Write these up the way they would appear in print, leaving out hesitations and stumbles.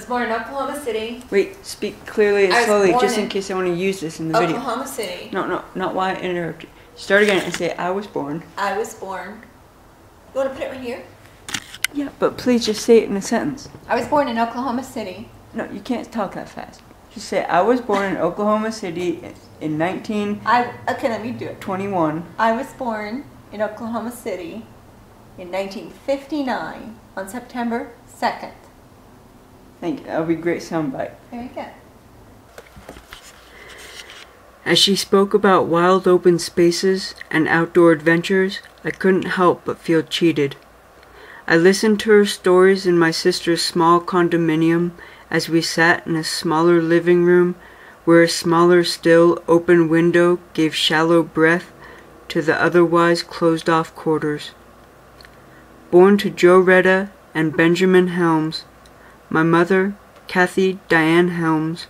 born in Oklahoma City. Wait, speak clearly and slowly, just in case I want to use this in the video. Oklahoma City. No, not why I interrupted. Start again and say, I was born. I was born. You want to put it right here? Yeah, but please just say it in a sentence. I was born in Oklahoma City. No, you can't talk that fast. Just say, I was born in Oklahoma City in 1921. Okay, let me do it. I was born in Oklahoma City in 1959 on September 2nd. Thank you. That would be a great soundbite. There you go. As she spoke about wild open spaces and outdoor adventures, I couldn't help but feel cheated. I listened to her stories in my sister's small condominium as we sat in a smaller living room where a smaller still open window gave shallow breath to the otherwise closed-off quarters. Born to Joe Retta and Benjamin Helms, my mother, Kathy Diane Helms,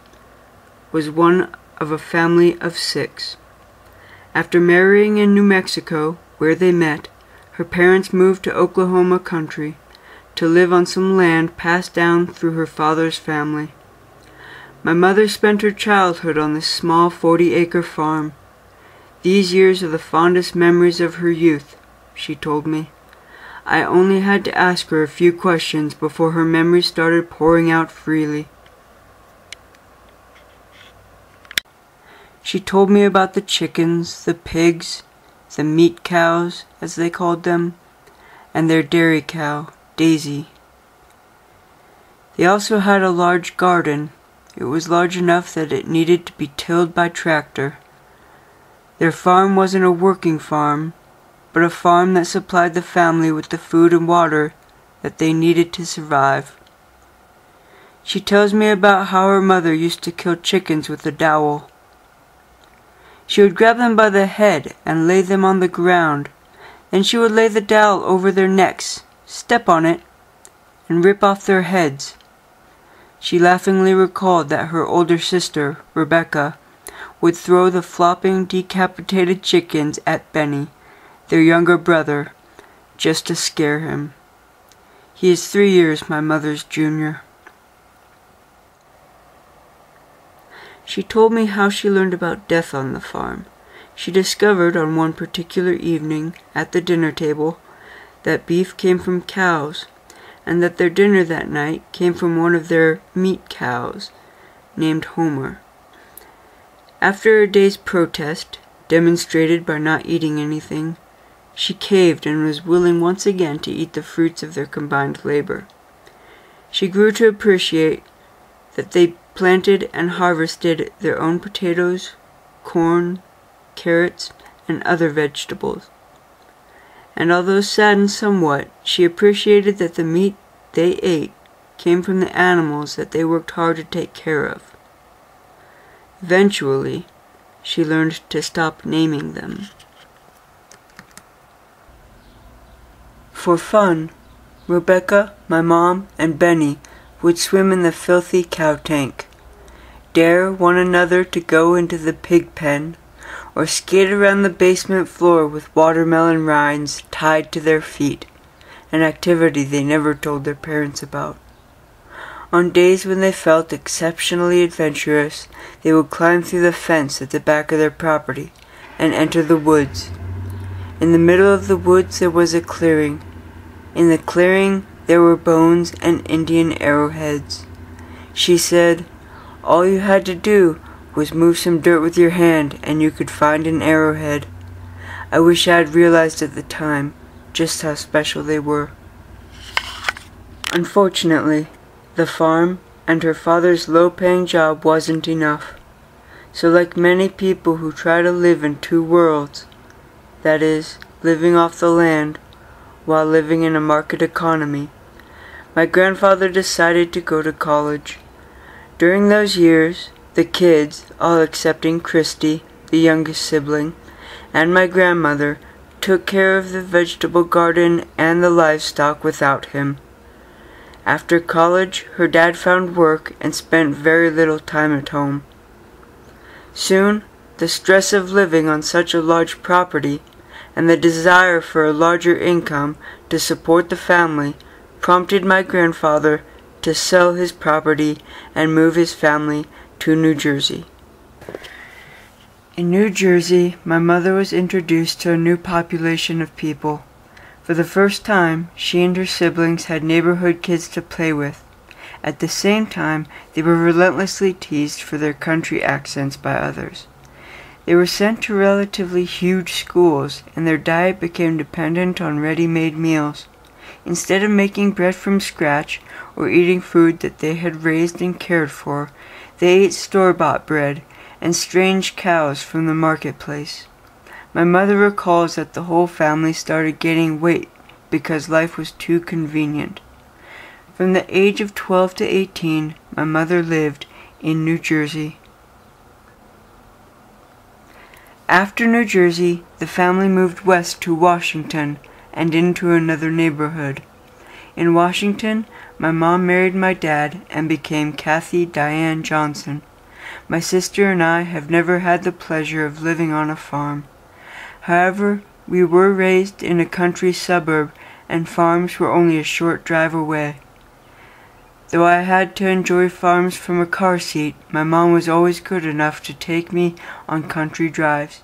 was one of a family of 6. After marrying in New Mexico, where they met, her parents moved to Oklahoma country to live on some land passed down through her father's family. My mother spent her childhood on this small 40-acre farm. These years are the fondest memories of her youth, she told me. I only had to ask her a few questions before her memories started pouring out freely. She told me about the chickens, the pigs, the meat cows, as they called them, and their dairy cow, Daisy. They also had a large garden. It was large enough that it needed to be tilled by tractor. Their farm wasn't a working farm, but a farm that supplied the family with the food and water that they needed to survive. She tells me about how her mother used to kill chickens with a dowel. She would grab them by the head and lay them on the ground. Then she would lay the dowel over their necks, step on it, and rip off their heads. She laughingly recalled that her older sister, Rebecca, would throw the flopping, decapitated chickens at Benny, their younger brother, just to scare him. He is 3 years my mother's junior. She told me how she learned about death on the farm. She discovered on one particular evening at the dinner table that beef came from cows, and that their dinner that night came from one of their meat cows, named Homer. After a day's protest, demonstrated by not eating anything, she caved and was willing once again to eat the fruits of their combined labor. She grew to appreciate that they planted and harvested their own potatoes, corn, carrots, and other vegetables. And although saddened somewhat, she appreciated that the meat they ate came from the animals that they worked hard to take care of. Eventually, she learned to stop naming them. For fun, Rebecca, my mom, and Benny would swim in the filthy cow tank, dare one another to go into the pig pen, or skate around the basement floor with watermelon rinds tied to their feet, an activity they never told their parents about. On days when they felt exceptionally adventurous, they would climb through the fence at the back of their property and enter the woods. In the middle of the woods there was a clearing. In the clearing there were bones and Indian arrowheads. She said, all you had to do was move some dirt with your hand and you could find an arrowhead. I wish I had realized at the time just how special they were. Unfortunately, the farm and her father's low-paying job wasn't enough. So like many people who try to live in 2 worlds, that is, living off the land while living in a market economy, my grandfather decided to go to college. During those years, the kids, all excepting Christy, the youngest sibling, and my grandmother, took care of the vegetable garden and the livestock without him. After college, her dad found work and spent very little time at home. Soon, the stress of living on such a large property and the desire for a larger income to support the family prompted my grandfather to sell his property and move his family to New Jersey. In New Jersey, my mother was introduced to a new population of people. For the first time, she and her siblings had neighborhood kids to play with. At the same time, they were relentlessly teased for their country accents by others. They were sent to relatively huge schools, and their diet became dependent on ready-made meals. Instead of making bread from scratch or eating food that they had raised and cared for, they ate store-bought bread and strange cows from the marketplace. My mother recalls that the whole family started gaining weight because life was too convenient. From the age of 12 to 18, my mother lived in New Jersey. After New Jersey, the family moved west to Washington and into another neighborhood. In Washington, my mom married my dad and became Kathy Diane Johnson. My sister and I have never had the pleasure of living on a farm. However, we were raised in a country suburb and farms were only a short drive away. Though I had to enjoy farms from a car seat, my mom was always good enough to take me on country drives.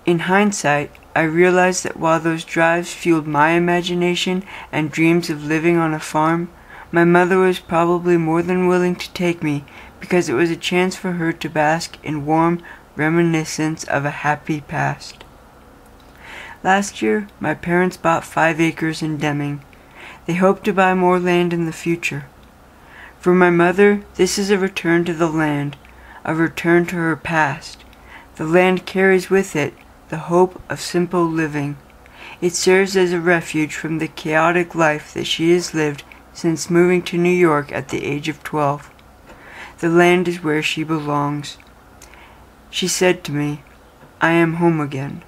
In hindsight, I realized that while those drives fueled my imagination and dreams of living on a farm, my mother was probably more than willing to take me because it was a chance for her to bask in warm reminiscence of a happy past. Last year, my parents bought 5 acres in Deming. They hope to buy more land in the future. For my mother, this is a return to the land, a return to her past. The land carries with it the hope of simple living. It serves as a refuge from the chaotic life that she has lived since moving to New York at the age of 12. The land is where she belongs. She said to me, "I am home again."